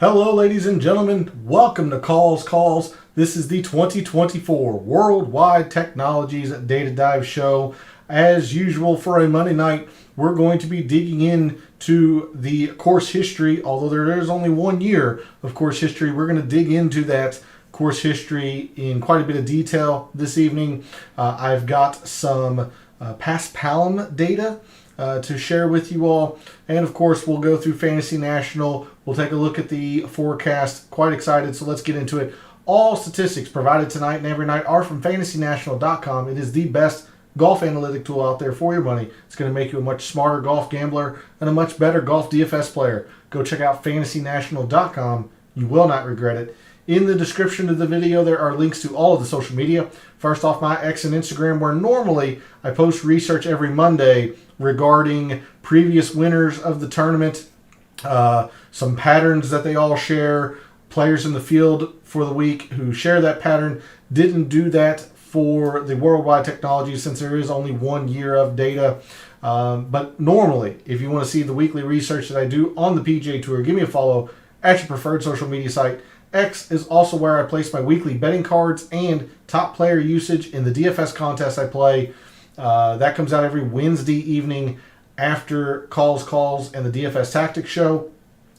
Hello, ladies and gentlemen. Welcome to Calls. This is the 2024 Worldwide Technologies Data Dive show. As usual, for a Monday night, we're going to be digging into the course history. Although there is only 1 year of course history, we're going to dig into that course history in quite a bit of detail this evening. I've got some past Palom data to share with you all. And of course, we'll go through Fantasy National. We'll take a look at the forecast. Quite excited, so let's get into it. All statistics provided tonight and every night are from fantasynational.com. It is the best golf analytic tool out there for your money. It's going to make you a much smarter golf gambler and a much better golf DFS player. Go check out fantasynational.com. You will not regret it. In the description of the video, there are links to all of the social media. First off, my X and Instagram, where normally I post research every Monday regarding previous winners of the tournament, some patterns that they all share, players in the field for the week who share that pattern. Didn't do that for the Worldwide Technology since there is only 1 year of data. But normally, if you want to see the weekly research that I do on the PGA Tour, give me a follow at your preferred social media site. X is also where I place my weekly betting cards and top player usage in the DFS contest I play. That comes out every Wednesday evening after calls and the DFS Tactics show.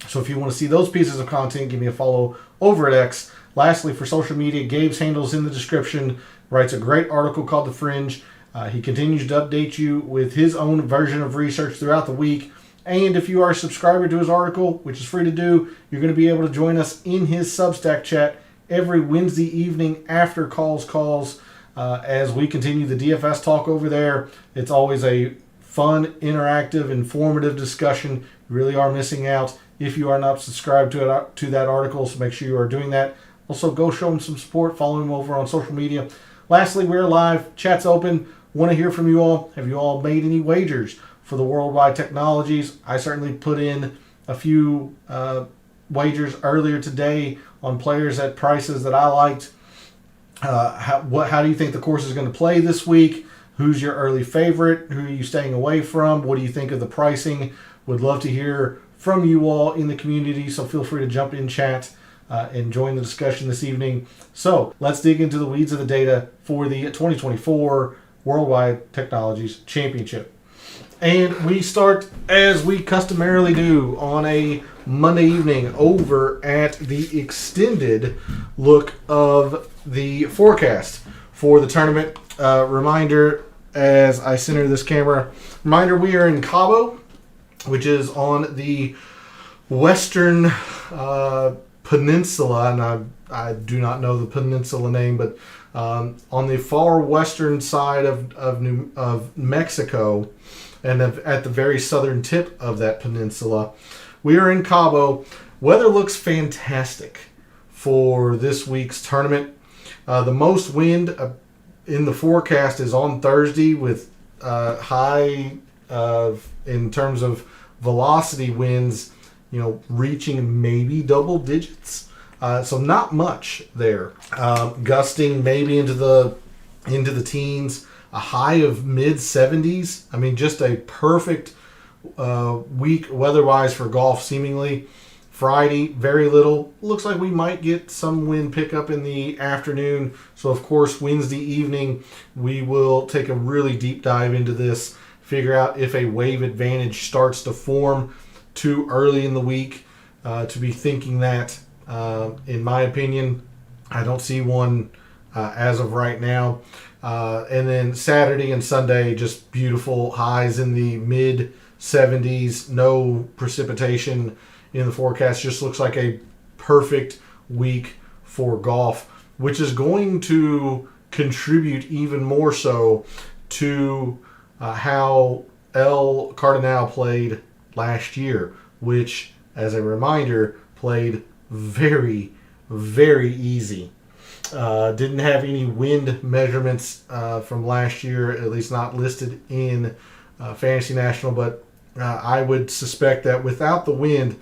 So if you want to see those pieces of content, give me a follow over at X. Lastly, for social media, Gabe's handle's in the description. Writes a great article called The Fringe. He continues to update you with his own version of research throughout the week. And if you are a subscriber to his article, which is free to do, you're going to be able to join us in his Substack chat every Wednesday evening after calls as we continue the DFS talk over there. It's always a fun, interactive, informative discussion. You really are missing out if you are not subscribed to that article, so make sure you are doing that. Also, go show him some support. Follow him over on social media. Lastly, we're live. Chat's open. Want to hear from you all. Have you all made any wagers for the Worldwide Technologies? I certainly put in a few wagers earlier today on players at prices that I liked. How do you think the course is going to play this week? Who's your early favorite? Who are you staying away from? What do you think of the pricing? Would love to hear from you all in the community, so feel free to jump in chat and join the discussion this evening. So let's dig into the weeds of the data for the 2024 Worldwide Technologies Championship. And we start, as we customarily do, on a Monday evening over at the extended look of the forecast for the tournament. Reminder, as I center this camera, we are in Cabo, which is on the western peninsula, and I do not know the peninsula name, but on the far western side of Mexico, and at the very southern tip of that peninsula. We are in Cabo. Weather looks fantastic for this week's tournament. The most wind in the forecast is on Thursday, with high in terms of velocity winds, reaching maybe double digits. So not much there. Gusting maybe into the teens. A high of mid-70s. I mean, just a perfect week weather-wise for golf, seemingly. Friday, very little. Looks like we might get some wind pickup in the afternoon. So, of course, Wednesday evening, we will take a really deep dive into this, figure out if a wave advantage starts to form too early in the week to be thinking that. In my opinion, I don't see one as of right now. And then Saturday and Sunday, just beautiful highs in the mid-70s. No precipitation in the forecast. Just looks like a perfect week for golf, which is going to contribute even more so to how El Cardinal played last year, which, as a reminder, played very, very easy. Didn't have any wind measurements from last year, at least not listed in Fantasy National, but I would suspect that without the wind,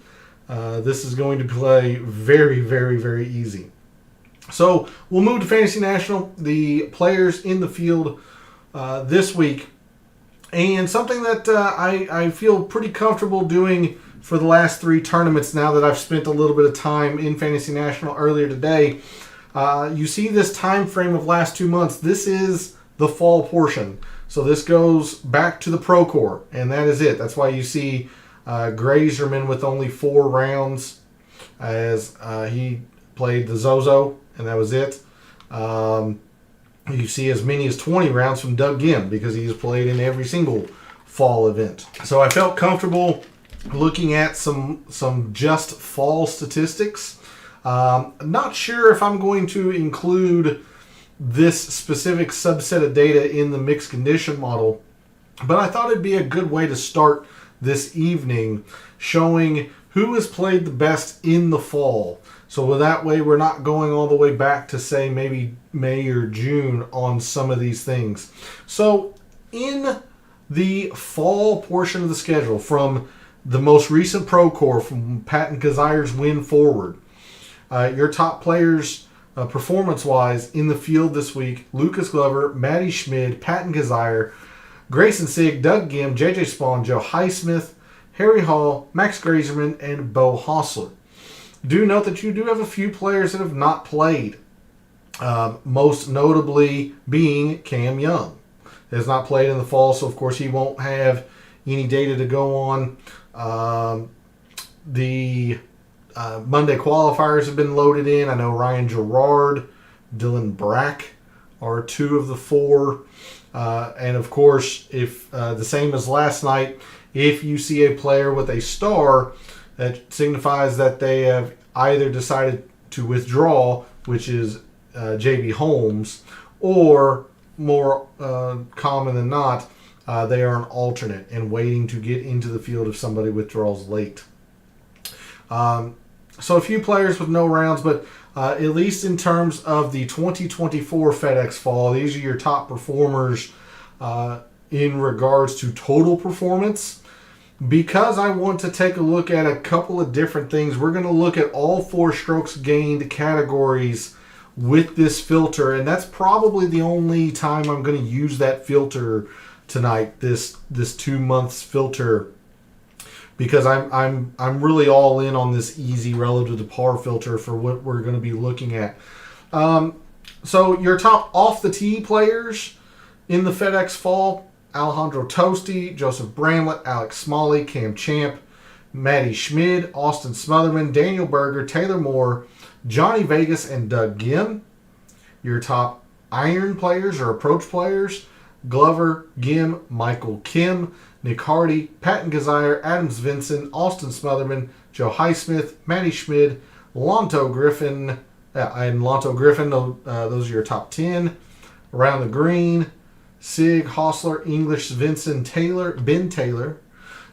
this is going to play very, very, very easy. So we'll move to Fantasy National, the players in the field this week, and something that I feel pretty comfortable doing for the last 3 tournaments now that I've spent a little bit of time in Fantasy National earlier today. You see this time frame of last 2 months. This is the fall portion. So this goes back to the Pro Core, and that is it. That's why you see Grazerman with only 4 rounds, as he played the Zozo, and that was it. You see as many as 20 rounds from Doug Gim, because he's played in every single fall event. So I felt comfortable looking at some just fall statistics. Not sure if I'm going to include this specific subset of data in the mixed condition model, but I thought it'd be a good way to start this evening, showing who has played the best in the fall. So that way we're not going all the way back to, say, maybe May or June on some of these things. So in the fall portion of the schedule, from the most recent Pro Core, from Patton Kizzaire's win forward, your top players performance-wise in the field this week: Lucas Glover, Matty Schmid, Patton Kizzaire, Grayson Sigg, Doug Gim, JJ Spawn, Joe Highsmith, Harry Hall, Max Grazerman, and Bo Hostler. Do note that you do have a few players that have not played, most notably being Cam Young. Has not played in the fall, so of course he won't have any data to go on. The Monday qualifiers have been loaded in. I know Ryan Gerard, Dylan Brack are 2 of the 4. And of course, if the same as last night, if you see a player with a star, that signifies that they have either decided to withdraw, which is J.B. Holmes, or more common than not, they are an alternate and waiting to get into the field if somebody withdraws late. So a few players with no rounds, but at least in terms of the 2024 FedEx Fall, these are your top performers in regards to total performance. Because I want to take a look at a couple of different things, we're going to look at all 4 strokes gained categories with this filter, and that's probably the only time I'm going to use that filter tonight, this 2 months filter, because I'm really all in on this easy relative to par filter for what we're going to be looking at. So your top off the tee players in the FedEx Fall: Alejandro Tosti, Joseph Bramlett, Alex Smalley, Cam Champ, Matty Schmid, Austin Smotherman, Daniel Berger, Taylor Moore, Johnny Vegas, and Doug Gim. Your top iron players or approach players: Glover, Gim, Michael Kim, Nick Hardy, Patton Kizzaire, Adam Svensson, Austin Smotherman, Joe Highsmith, Matty Schmid, Lonto Griffin, those are your top 10. Around the green: Sig, Hostler, English, Svensson, Taylor, Ben Taylor,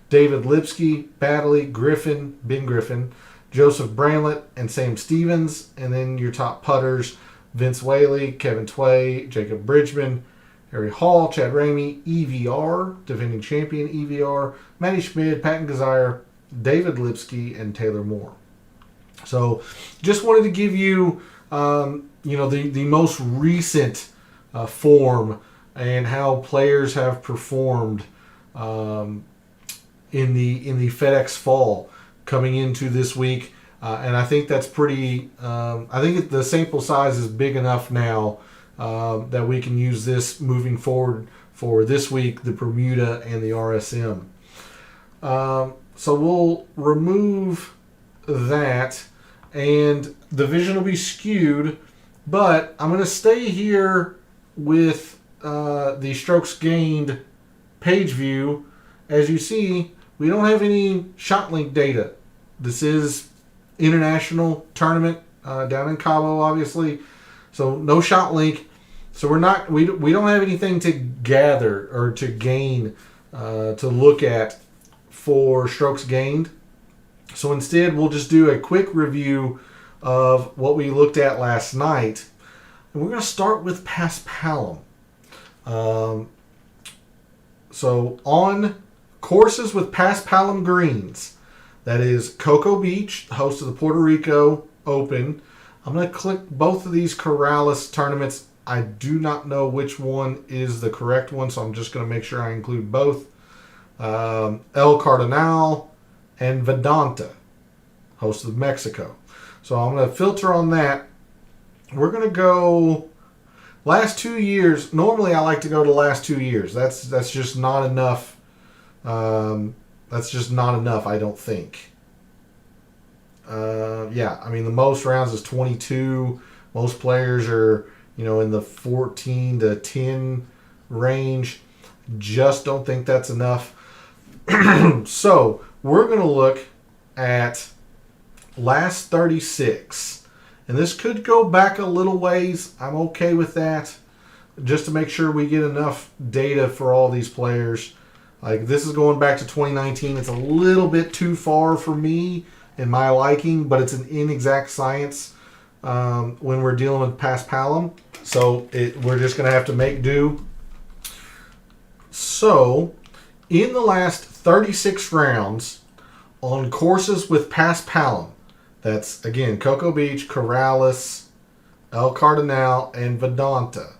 David Lipsky, Baddeley, Griffin, Ben Griffin, Joseph Bramlett, and Sam Stevens. And then your top putters: Vince Whaley, Kevin Tway, Jacob Bridgman, Harry Hall, Chad Ramey, EVR, defending champion EVR, Matty Schmid, Patton Kizzaire, David Lipsky, and Taylor Moore. So just wanted to give you, the most recent form and how players have performed in the FedEx Fall coming into this week. And I think that's pretty, I think the sample size is big enough now that we can use this moving forward for this week, the Bermuda and the RSM. So we'll remove that, and the vision will be skewed, but I'm going to stay here with the strokes gained page view. As you see, we don't have any shot link data. This is international tournament down in Cabo, obviously, so no shot link. So we don't have anything to gather or to gain to look at for strokes gained. So instead, we'll just do a quick review of what we looked at last night, and we're going to start with Paspalum. So on courses with Paspalum greens, that is Cocoa Beach, host of the Puerto Rico Open. I'm going to click both of these Corrales tournaments. I do not know which one is the correct one, so I'm just going to make sure I include both. El Cardinal and Vedanta, host of Mexico. So I'm going to filter on that. We're going to go last 2 years. Normally I like to go to last 2 years. That's just not enough. That's just not enough, I don't think. Yeah, I mean, the most rounds is 22. Most players are, in the 14 to 10 range. Just don't think that's enough. So we're going to look at last 36. And this could go back a little ways. I'm okay with that. Just to make sure we get enough data for all these players. Like, this is going back to 2019. It's a little bit too far for me in my liking, but it's an inexact science when we're dealing with Paspalum. So we're just going to have to make do. So, in the last 36 rounds on courses with Paspalum, that's, again, Cocoa Beach, Corrales, El Cardinal, and Vedanta.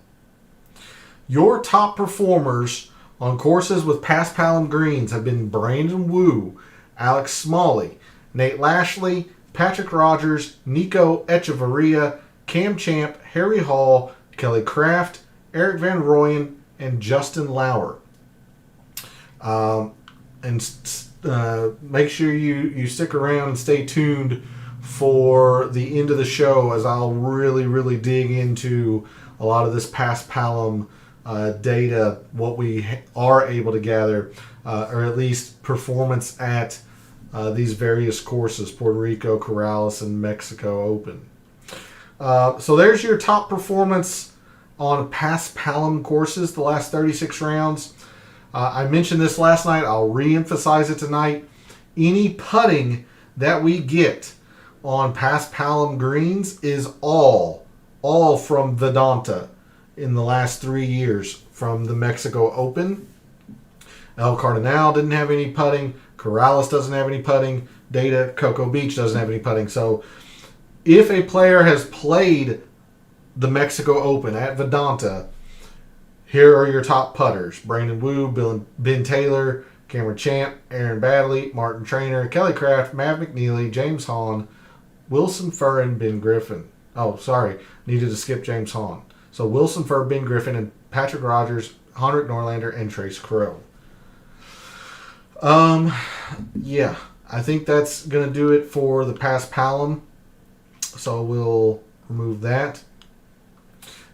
Your top performers on courses with Paspalum greens have been Brandon Wu, Alex Smalley, Nate Lashley, Patrick Rogers, Nico Echevarria, Cam Champ, Harry Hall, Kelly Kraft, Eric Van Rooyen, and Justin Lauer. Make sure you stick around and stay tuned for the end of the show, as I'll really, really dig into a lot of this Paspalum data, what we are able to gather, or at least performance at these various courses, Puerto Rico, Corrales, and Mexico Open. So there's your top performance on Paspalum courses, the last 36 rounds. I mentioned this last night. I'll re-emphasize it tonight. Any putting that we get on Paspalum greens is all from Vedanta in the last 3 years, from the Mexico Open. El Cardinal didn't have any putting. Corrales doesn't have any putting. Data, Cocoa Beach doesn't have any putting. So if a player has played the Mexico Open at Vedanta, here are your top putters: Brandon Wu, Ben Taylor, Cameron Champ, Aaron Baddeley, Martin Traynor, Kelly Kraft, Mav McNeely, James Hahn, Wilson Furr, and Ben Griffin. Oh, sorry. Needed to skip James Hahn. So Wilson Furr, Ben Griffin, and Patrick Rogers, Henrik Norlander, and Trace Crow. Yeah, I think that's going to do it for the Paspalum. So we'll remove that.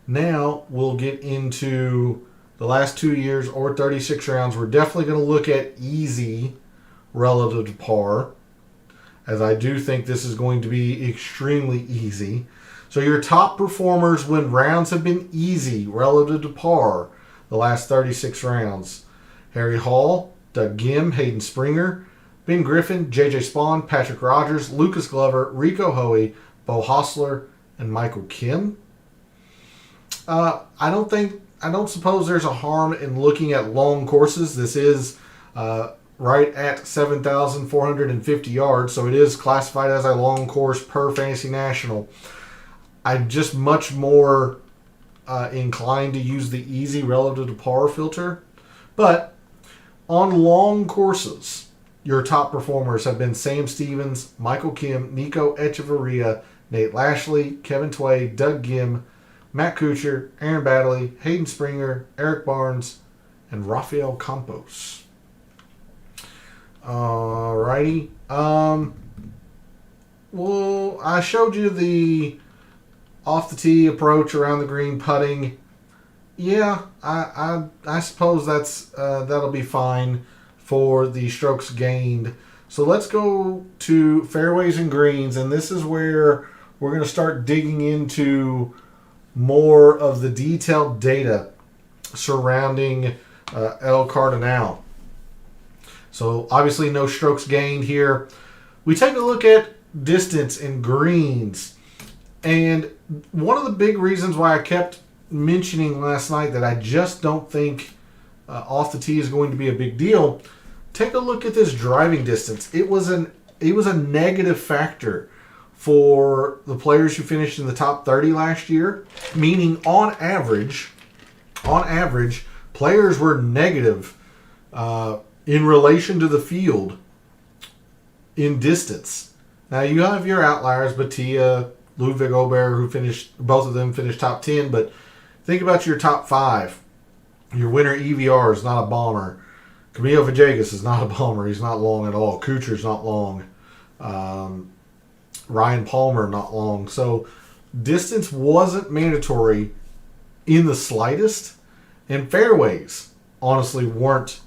Now we'll get into the last 2 years or 36 rounds. We're definitely going to look at easy relative to par, as I do think this is going to be extremely easy. So your top performers when rounds have been easy relative to par the last 36 rounds: Harry Hall, Doug Gim, Hayden Springer, Ben Griffin, JJ Spawn, Patrick Rogers, Lucas Glover, Rico Hoey, Bo Hostler, and Michael Kim. I don't suppose there's a harm in looking at long courses. This is right at 7,450 yards, so it is classified as a long course per Fantasy National. I'm just much more inclined to use the easy relative to par filter. But on long courses, your top performers have been Sam Stevens, Michael Kim, Nico Echevarria, Nate Lashley, Kevin Tway, Doug Gim, Matt Kuchar, Aaron Baddeley, Hayden Springer, Eric Barnes, and Rafael Campos. Alrighty. Well, I showed you the off the tee approach around the green putting. Yeah, I suppose that'll be fine for the strokes gained. So let's go to fairways and greens, and this is where we're going to start digging into more of the detailed data surrounding El Cardinal. So obviously no strokes gained here. We take a look at distance and greens, and one of the big reasons why I kept mentioning last night that I just don't think off the tee is going to be a big deal. Take a look at this driving distance. It was a negative factor for the players who finished in the top 30 last year, meaning on average, players were negative in relation to the field in distance. Now you have your outliers, Batia, Ludwig Aubert, both of them finished top 10, but think about your top 5. Your winner EVR is not a bomber. Camilo Villegas is not a bomber. He's not long at all. Kuchar's not long. Ryan Palmer not long. So distance wasn't mandatory in the slightest, and fairways honestly weren't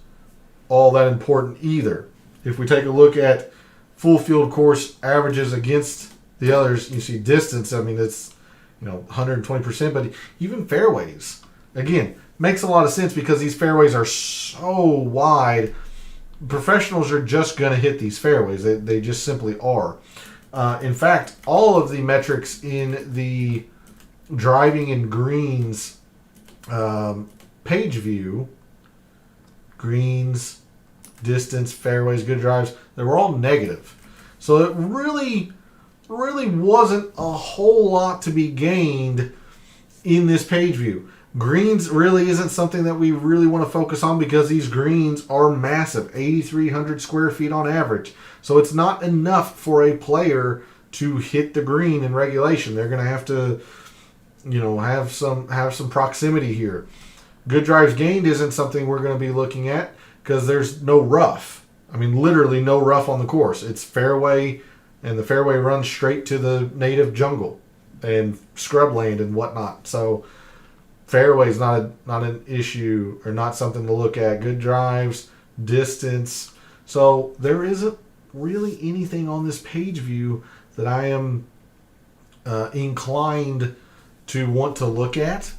all that important either. If we take a look at full field course averages against the others, you see distance. I mean, it's 120%, but even fairways, again, makes a lot of sense because these fairways are so wide. Professionals are just going to hit these fairways. They just simply are. In fact, all of the metrics in the driving and greens page view, greens, distance, fairways, good drives, they were all negative. So it really wasn't a whole lot to be gained in this page view. Greens really isn't something that we really want to focus on because these greens are massive, 8,300 square feet on average. So it's not enough for a player to hit the green in regulation. They're going to have to, have some proximity here. Good drives gained isn't something we're going to be looking at because there's no rough. I mean, literally no rough on the course. It's fairway, and the fairway runs straight to the native jungle and scrubland and whatnot. So fairway is not an issue or not something to look at. Good drives, distance. So there isn't really anything on this page view that I am inclined to want to look at.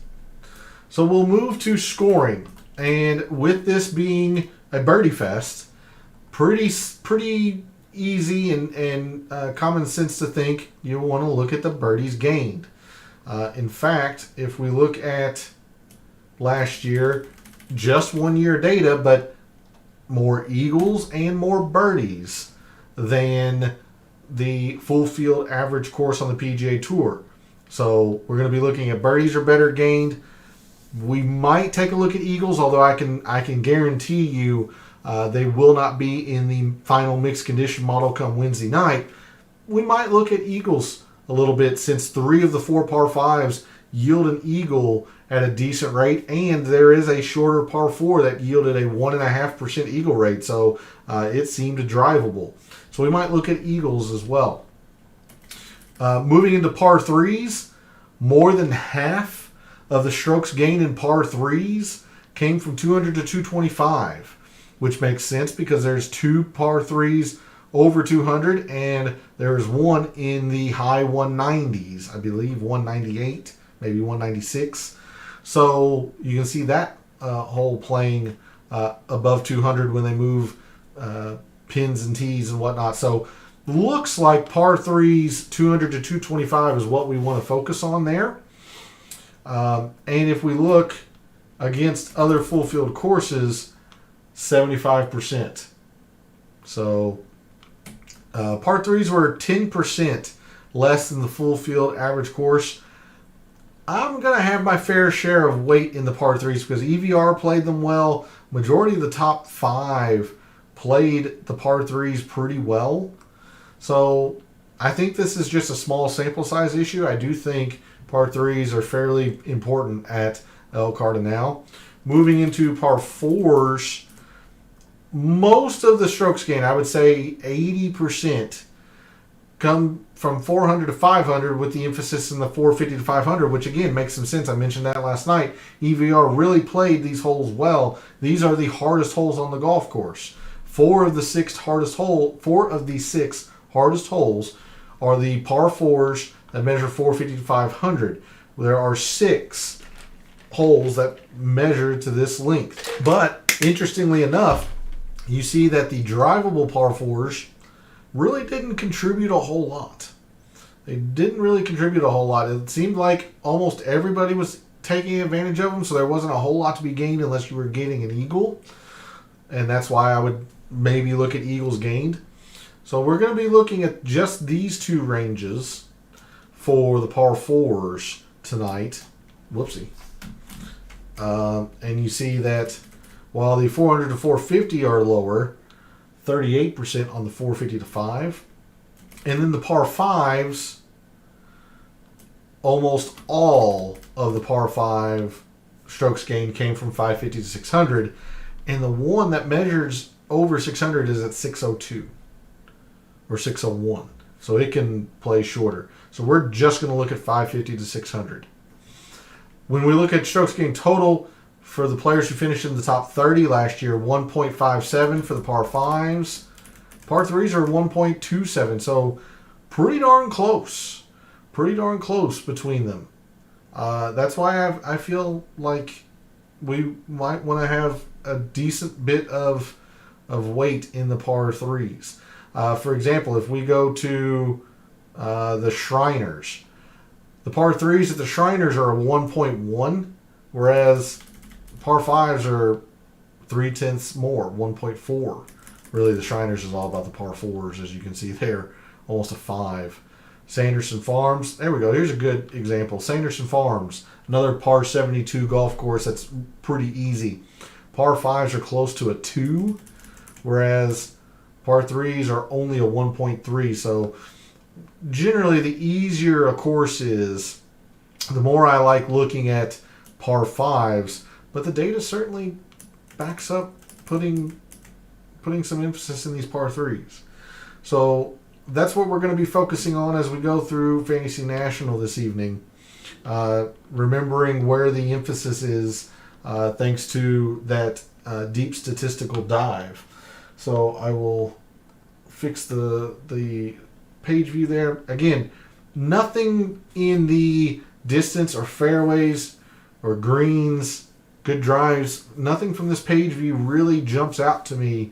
So we'll move to scoring. And with this being a birdie fest, pretty easy and common sense to think you want to look at the birdies gained. In fact, if we look at last year, just 1 year data, but more eagles and more birdies than the full field average course on the PGA Tour. So we're going to be looking at birdies are better gained. We might take a look at eagles, although I can guarantee you they will not be in the final mixed condition model come Wednesday night. We might look at eagles a little bit since 3 of the 4 par 5s yield an eagle at a decent rate, and there is a shorter par 4 that yielded a 1.5% eagle rate, so it seemed drivable. So we might look at eagles as well. Moving into par 3s, more than half of the strokes gained in par 3s came from 200 to 225, which makes sense because there's 2 par 3s over 200, and there's one in the high 190s, I believe 198, maybe 196. So you can see that hole playing above 200 when they move pins and tees and whatnot. So looks like par 3s 200 to 225 is what we want to focus on there. And if we look against other full field courses, 75%. So par 3s were 10% less than the full field average course. I'm going to have my fair share of weight in the par 3s because EVR played them well. Majority of the top 5 played the par 3s pretty well. So I think this is just a small sample size issue. I do think par 3s are fairly important at El Cardinal. Moving into par 4s, most of the strokes gained, I would say 80%, come from 400 to 500 with the emphasis in the 450 to 500, which again makes some sense. I mentioned that last night. EVR really played these holes well. These are the hardest holes on the golf course. 4 of the 6 hardest holes are the par 4s that measure 450 to 500. There are 6 holes that measure to this length. But interestingly enough, you see that the drivable par 4s really didn't contribute a whole lot. They didn't really contribute a whole lot. It seemed like almost everybody was taking advantage of them, so there wasn't a whole lot to be gained unless you were getting an eagle. And that's why I would maybe look at eagles gained. So we're going to be looking at just these 2 ranges for the par 4s tonight. Whoopsie. And you see that while the 400 to 450 are lower, 38% on the 450 to 5. And then the par 5s, almost all of the par 5 strokes gained came from 550 to 600. And the one that measures over 600 is at 602 or 601. So it can play shorter. So we're just going to look at 550 to 600. When we look at strokes gained total for the players who finished in the top 30 last year, 1.57 for the par 5s. Par 3s are 1.27. So pretty darn close. Pretty darn close between them. That's why I feel like we might want to have a decent bit of weight in the par 3s. For example, if we go to the Shriners, the par 3s at the Shriners are a 1.1, whereas par 5s are 0.3 more, 1.4. Really, the Shriners is all about the par 4s, as you can see there, almost a 5. Sanderson Farms, there we go. Here's a good example. Sanderson Farms, another par 72 golf course that's pretty easy. Par 5s are close to a 2, whereas par 3s are only a 1.3. So generally, the easier a course is, the more I like looking at par 5s. But the data certainly backs up putting some emphasis in these par 3s. So that's what we're going to be focusing on as we go through Fantasy National this evening. Remembering where the emphasis is thanks to that deep statistical dive. So I will fix the page view there. Again, nothing in the distance or fairways or greens, good drives, nothing from this page view really jumps out to me,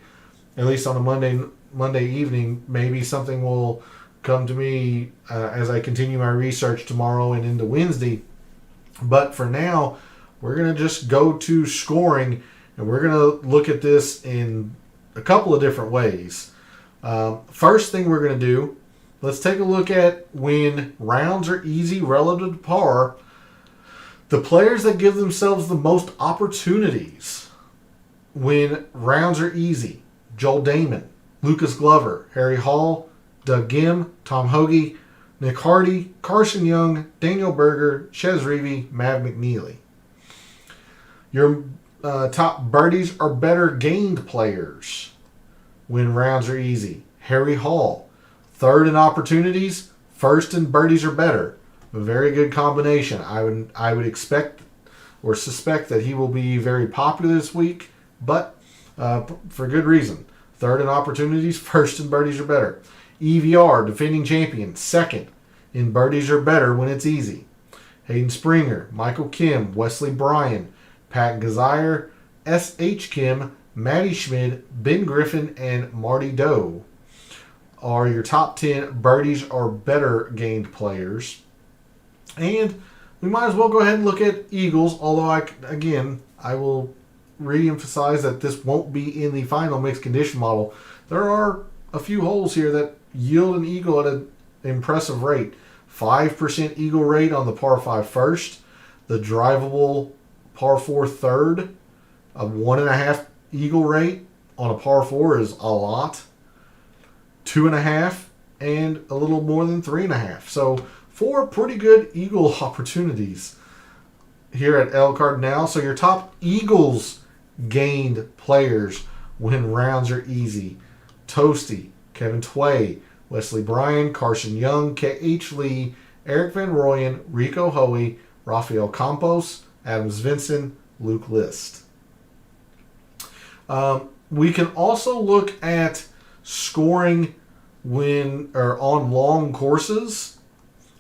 at least on a Monday evening. Maybe something will come to me as I continue my research tomorrow and into Wednesday. But for now, we're going to just go to scoring, and we're going to look at this in a couple of different ways. First thing we're going to do, let's take a look at when rounds are easy relative to par, the players that give themselves the most opportunities when rounds are easy. Joel Damon, Lucas Glover, Harry Hall, Doug Gim, Tom Hoagie, Nick Hardy, Carson Young, Daniel Berger, Chez Reavie, Mav McNeely. Your top birdies are better gained players when rounds are easy. Harry Hall, third in opportunities, first in birdies are better. A very good combination. I would expect or suspect that he will be very popular this week, but for good reason. Third in opportunities, first in birdies are better. EVR, defending champion, second in birdies are better when it's easy. Hayden Springer, Michael Kim, Wesley Bryan, Pat Gazire, S.H. Kim, Matty Schmid, Ben Griffin, and Marty Doe are your top 10 birdies are better gained players. And we might as well go ahead and look at Eagles, although I will re-emphasize that this won't be in the final mixed condition model. There are a few holes here that yield an eagle at an impressive rate. 5% eagle rate on the par 5 first, the drivable par 4 third, a 1.5 eagle rate on a par 4 is a lot. 2.5 and a little more than 3.5. So 4 pretty good eagle opportunities here at El Cardinal. So your top Eagles gained players when rounds are easy: Toasty, Kevin Tway, Wesley Bryan, Carson Young, K.H. Lee, Eric Van Rooyen, Rico Hoey, Rafael Campos, Adam Svensson, Luke List. We can also look at scoring on long courses.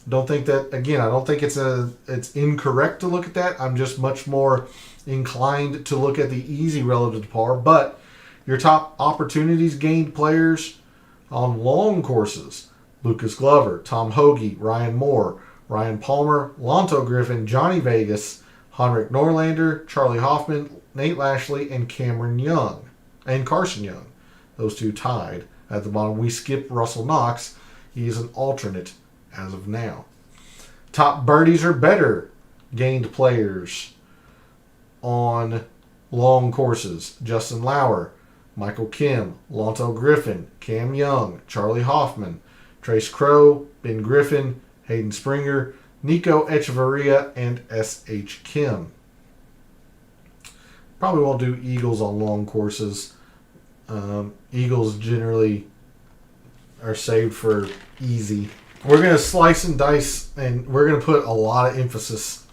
I don't think it's incorrect to look at that. I'm just much more inclined to look at the easy relative to par. But your top opportunities gained players on long courses: Lucas Glover, Tom Hoagie, Ryan Moore, Ryan Palmer, Lonto Griffin, Johnny Vegas, Henrik Norlander, Charlie Hoffman, Nate Lashley, and Cameron Young, and Carson Young. Those two tied at the bottom. We skip Russell Knox. He is an alternate as of now. Top birdies are better gained players on long courses: Justin Lauer, Michael Kim, Lonto Griffin, Cam Young, Charlie Hoffman, Trace Crow, Ben Griffin, Hayden Springer, Nico Echeverria, and S.H. Kim. Probably won't do Eagles on long courses. Eagles generally are saved for easy. We're going to slice and dice, and we're going to put a lot of emphasis.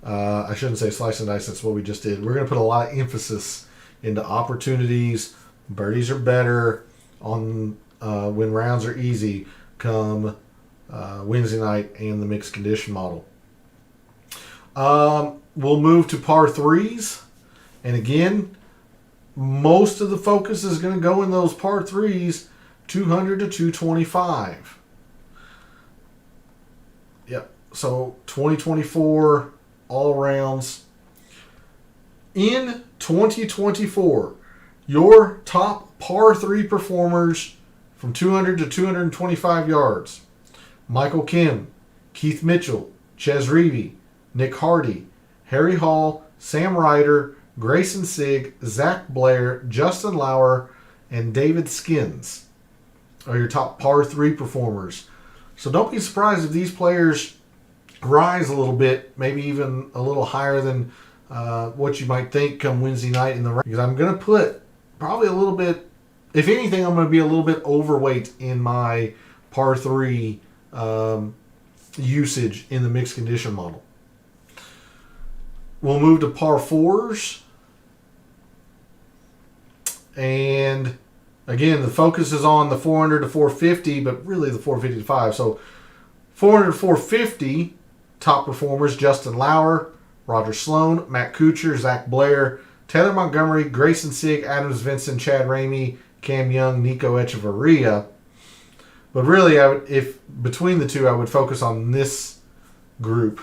I shouldn't say slice and dice, that's what we just did. We're going to put a lot of emphasis into opportunities. Birdies are better on when rounds are easy come Wednesday night and the mixed condition model. We'll move to par threes. And again, most of the focus is going to go in those par threes, 200 to 225. Yep. So 2024 all rounds. In 2024, your top par 3 performers from 200 to 225 yards. Michael Kim, Keith Mitchell, Ches Reavie, Nick Hardy, Harry Hall, Sam Ryder, Grayson Sigg, Zach Blair, Justin Lauer, and David Skins are your top par 3 performers. So don't be surprised if these players rise a little bit, maybe even a little higher than what you might think come Wednesday night in the rain. Because I'm going to put probably a little bit, if anything, I'm going to be a little bit overweight in my par 3 usage in the mixed condition model. We'll move to par 4s. And again, the focus is on the 400 to 450, but really the 450 to 5. So 400 to 450, top performers: Justin Lauer, Roger Sloan, Matt Kuchar, Zach Blair, Taylor Montgomery, Grayson Sigg, Adams Vincent, Chad Ramey, Cam Young, Nico Echeverria. But really, if between the two, I would focus on this group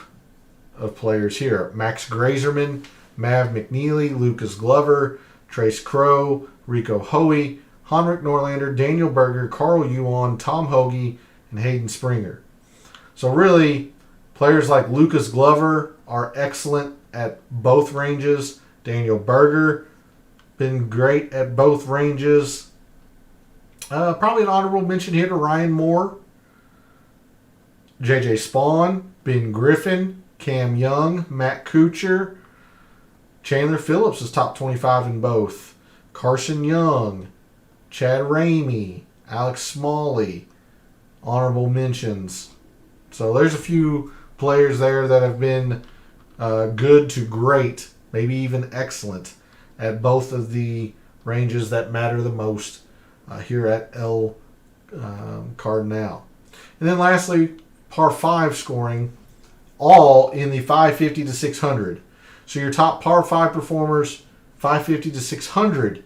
of players here: Max Grazerman, Mav McNeely, Lucas Glover, Trace Crow, Rico Hoey, Henrik Norlander, Daniel Berger, Carl Yuan, Tom Hoagie, and Hayden Springer. So really, players like Lucas Glover are excellent at both ranges. Daniel Berger, been great at both ranges. Probably an honorable mention here to Ryan Moore, JJ Spawn, Ben Griffin, Cam Young, Matt Kuchar. Chandler Phillips is top 25 in both. Carson Young, Chad Ramey, Alex Smalley, honorable mentions. So there's a few players there that have been good to great, maybe even excellent, at both of the ranges that matter the most here at El Cardinal. And then lastly, par 5 scoring, all in the 550 to 600. So your top par 5 performers, 550 to 600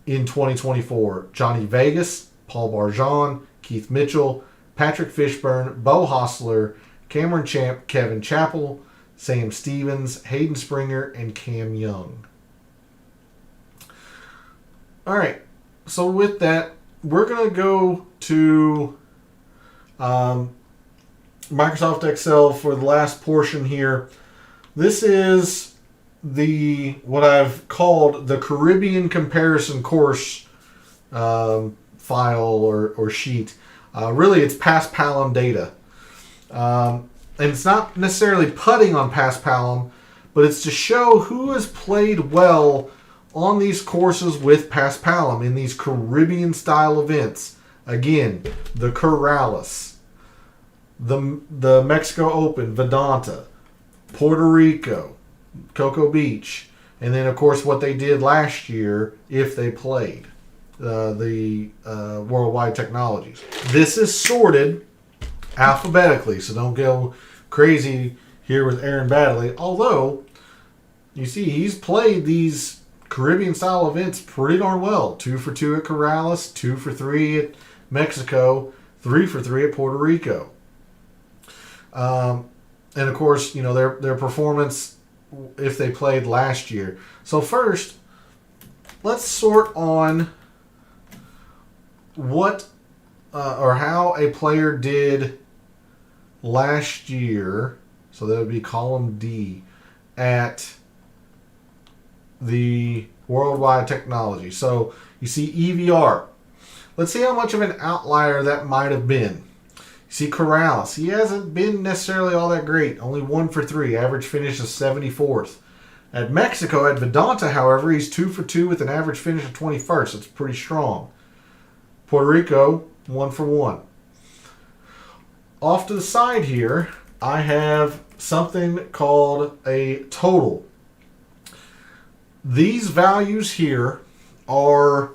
in 2024. Johnny Vegas, Paul Barjon, Keith Mitchell, Patrick Fishburne, Bo Hostler, Cameron Champ, Kevin Chappell, Sam Stevens, Hayden Springer, and Cam Young. All right. So with that, we're going to go to Microsoft Excel for the last portion here. This is what I've called the Caribbean comparison course file or sheet. Really, it's PassPalom data. And it's not necessarily putting on PassPalom, but it's to show who has played well on these courses with PassPalom in these Caribbean-style events. Again, the Corrales, the Mexico Open, Vedanta, Puerto Rico, Cocoa Beach, and then, of course, what they did last year if they played the Worldwide Technologies. This is sorted alphabetically, so don't go crazy here with Aaron Baddeley. Although, you see, he's played these Caribbean-style events pretty darn well. 2 for 2 at Corrales, 2 for 3 at Mexico, 3 for 3 at Puerto Rico. And, of course, you know, their performance if they played last year. So first, let's sort on what or how a player did last year. So that would be column D at the Worldwide Technology. So you see EVR. Let's see how much of an outlier that might have been. You see Corrales. He hasn't been necessarily all that great. Only 1 for 3. Average finish is 74th. At Mexico, at Vedanta, however, he's 2 for 2 with an average finish of 21st. That's pretty strong. Puerto Rico, 1 for 1. Off to the side here, I have something called a total. These values here are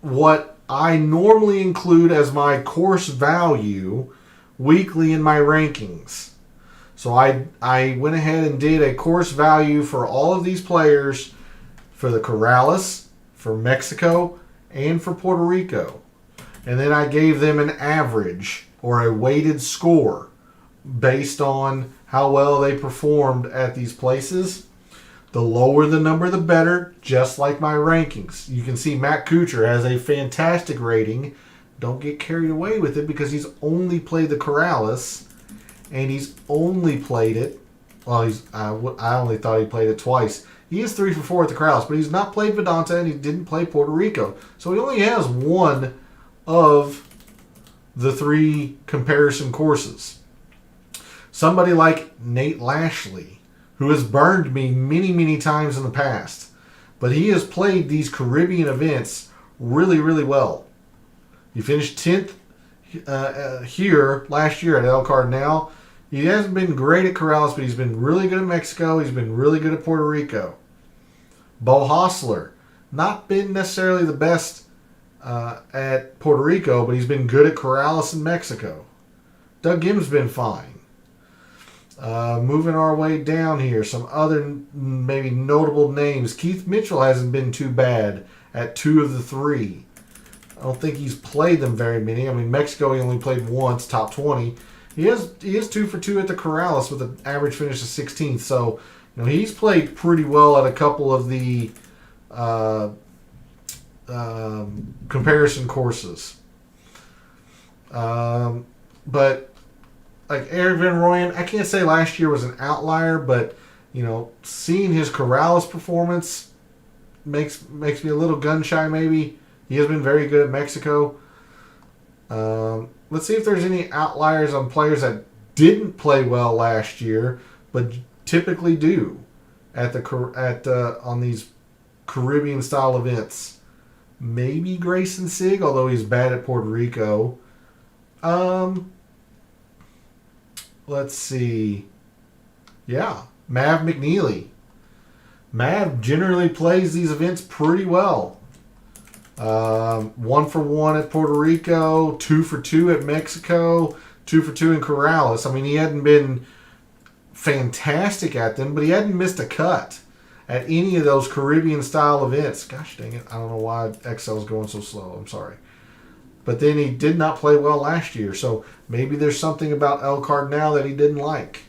what I normally include as my course value weekly in my rankings. So I went ahead and did a course value for all of these players for the Corrales, for Mexico, and for Puerto Rico. And then I gave them an average or a weighted score based on how well they performed at these places. The lower the number, the better, just like my rankings. You can see Matt Kuchar has a fantastic rating. Don't get carried away with it because he's only played the Corrales, and he's only played it. Well, I only thought he played it twice. He is 3 for 4 at the Corrales, but he's not played Vedanta, and he didn't play Puerto Rico. So he only has one of the 3 comparison courses. Somebody like Nate Lashley, who has burned me many, many times in the past. But he has played these Caribbean events really, really well. He finished 10th here last year at El Cardinal. He hasn't been great at Corrales, but he's been really good at Mexico. He's been really good at Puerto Rico. Bo Hostler, not been necessarily the best at Puerto Rico, but he's been good at Corrales in Mexico. Doug Gim's been fine. Moving our way down here, some other maybe notable names. Keith Mitchell hasn't been too bad at 2 of the 3. I don't think he's played them very many. I mean, Mexico he only played once, top 20. He is 2 for 2 at the Corrales with an average finish of 16th. So, he's played pretty well at a couple of the comparison courses. But like Eric Van Rooyen, I can't say last year was an outlier, but seeing his Corrales performance makes me a little gun shy. Maybe he has been very good at Mexico. Let's see if there's any outliers on players that didn't play well last year, but typically do on these Caribbean style events. Maybe Grayson Sigg, although he's bad at Puerto Rico. Let's see. Yeah, Mav McNeely. Mav generally plays these events pretty well. 1 for 1 at Puerto Rico, 2 for 2 at Mexico, 2 for 2 in Corrales. I mean, he hadn't been fantastic at them, but he hadn't missed a cut at any of those Caribbean-style events. Gosh dang it, I don't know why Excel's going so slow. I'm sorry. But then he did not play well last year, so maybe there's something about El Cardinal that he didn't like.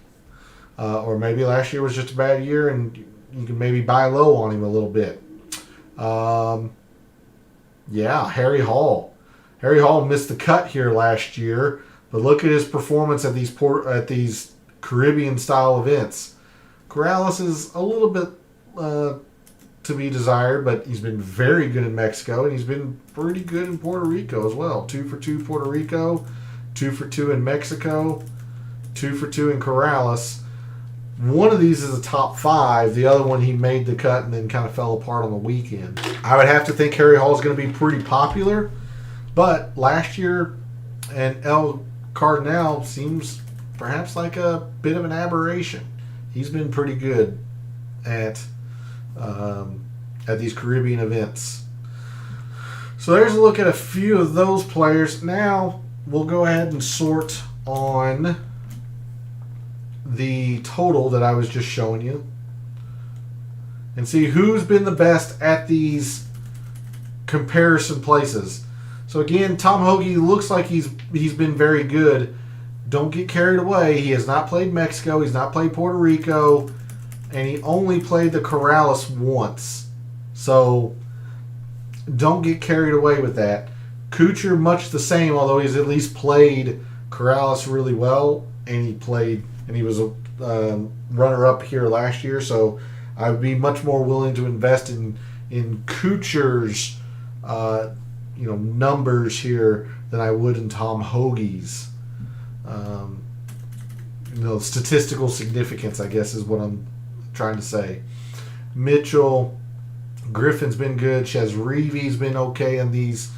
Or maybe last year was just a bad year and you can maybe buy low on him a little bit. Yeah, Harry Hall. Harry Hall missed the cut here last year, but look at his performance at these Caribbean-style events. Corrales is a little bit to be desired, but he's been very good in Mexico, and he's been pretty good in Puerto Rico as well. 2 for 2 Puerto Rico, 2 for 2 in Mexico, 2 for 2 in Corrales. One of these is a top 5. The other one, he made the cut and then kind of fell apart on the weekend. I would have to think Harry Hall is going to be pretty popular, but last year and El Cardinal seems perhaps like a bit of an aberration. He's been pretty good at these Caribbean events. So there's a look at a few of those players. Now we'll go ahead and sort on the total that I was just showing you and see who's been the best at these comparison places. So again, Tom Hoge looks like he's been very good. Don't get carried away. He has not played Mexico. He's not played Puerto Rico. And he only played the Corrales once. So don't get carried away with that. Kuchar, much the same, although he's at least played Corrales really well. And he was a runner-up here last year. So I would be much more willing to invest in in Kuchar's numbers here than I would in Tom Hoagie's. Statistical significance, I guess, is what I'm trying to say. Mitchell, Griffin's been good. Shazreevi's been okay in these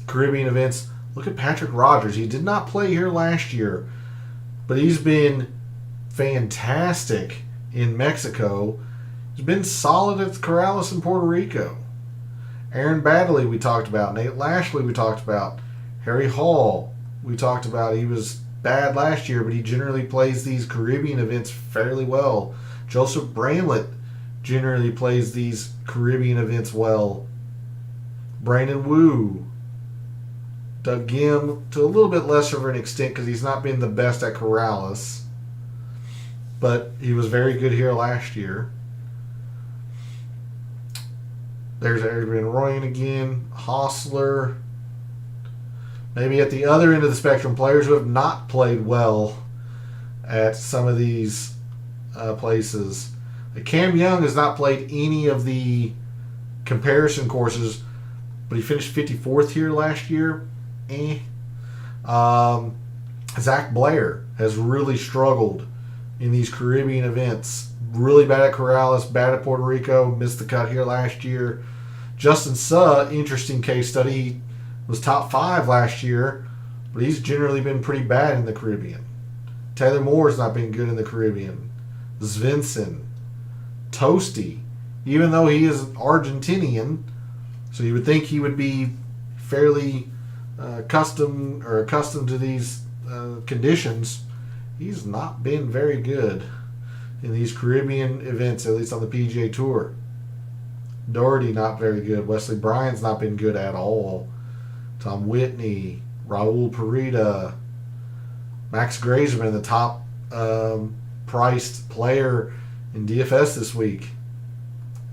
Caribbean events. Look at Patrick Rogers. He did not play here last year, but he's been fantastic in Mexico. He's been solid at Corrales in Puerto Rico. Aaron Baddeley we talked about. Nate Lashley we talked about. Harry Hall we talked about. He was bad last year, but he generally plays these Caribbean events fairly well. Joseph Bramlett generally plays these Caribbean events well. Brandon Wu. Doug Gim, to a little bit lesser of an extent because he's not been the best at Corrales, but he was very good here last year. There's Adrian Royan again. Hostler. Maybe at the other end of the spectrum, players who have not played well at some of these places. Cam Young has not played any of the comparison courses, but he finished 54th here last year. Zach Blair has really struggled in these Caribbean events. Really bad at Corrales, bad at Puerto Rico, missed the cut here last year. Justin Suh, interesting case study. He was top 5 last year, but he's generally been pretty bad in the Caribbean. Taylor Moore's not been good in the Caribbean. Svensson, Toasty, even though he is Argentinian, so you would think he would be fairly accustomed to these conditions. He's not been very good in these Caribbean events, at least on the PGA Tour. Doherty not very good. Wesley Bryan's not been good at all. Tom Whitney, Raul Parida, Max Grazeman, the top priced player in DFS this week.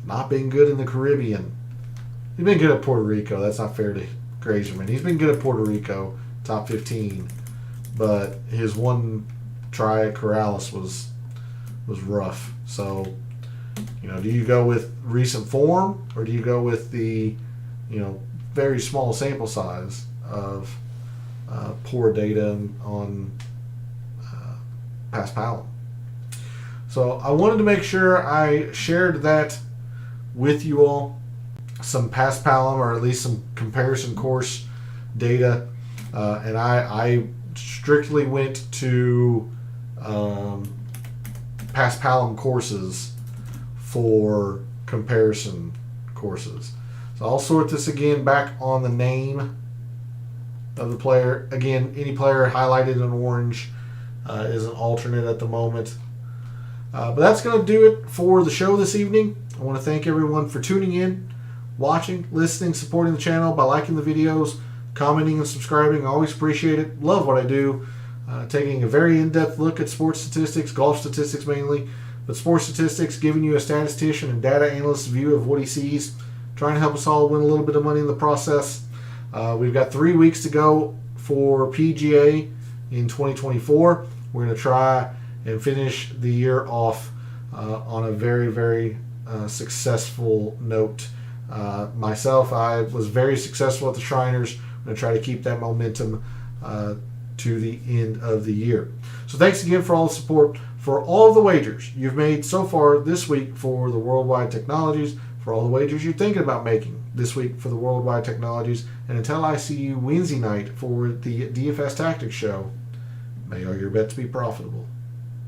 Not been good in the Caribbean. He's been good at Puerto Rico. That's not fair to Grazeman. He's been good at Puerto Rico, top 15. But his one try at Corrales was rough. So, do you go with recent form or do you go with the, very small sample size of poor data on Paspalum? So I wanted to make sure I shared that with you all. Some Paspalum, or at least some comparison course data, and I strictly went to Paspalum courses for comparison courses. So I'll sort this again back on the name of the player. Again, any player highlighted in orange is an alternate at the moment. But that's going to do it for the show this evening. I want to thank everyone for tuning in, watching, listening, supporting the channel by liking the videos, commenting, and subscribing. I always appreciate it. Love what I do. Taking a very in-depth look at sports statistics, golf statistics mainly, but sports statistics, giving you a statistician and data analyst's view of what he sees, trying to help us all win a little bit of money in the process. We've got 3 weeks to go for PGA in 2024. We're going to try and finish the year off on a very, very successful note. Myself, I was very successful at the Shriners. I'm going to try to keep that momentum to the end of the year. So thanks again for all the support, for all of the wagers you've made so far this week for the Worldwide Technologies, for all the wagers you're thinking about making this week for the Worldwide Technologies, and until I see you Wednesday night for the DFS Tactics show, may all your bets be profitable.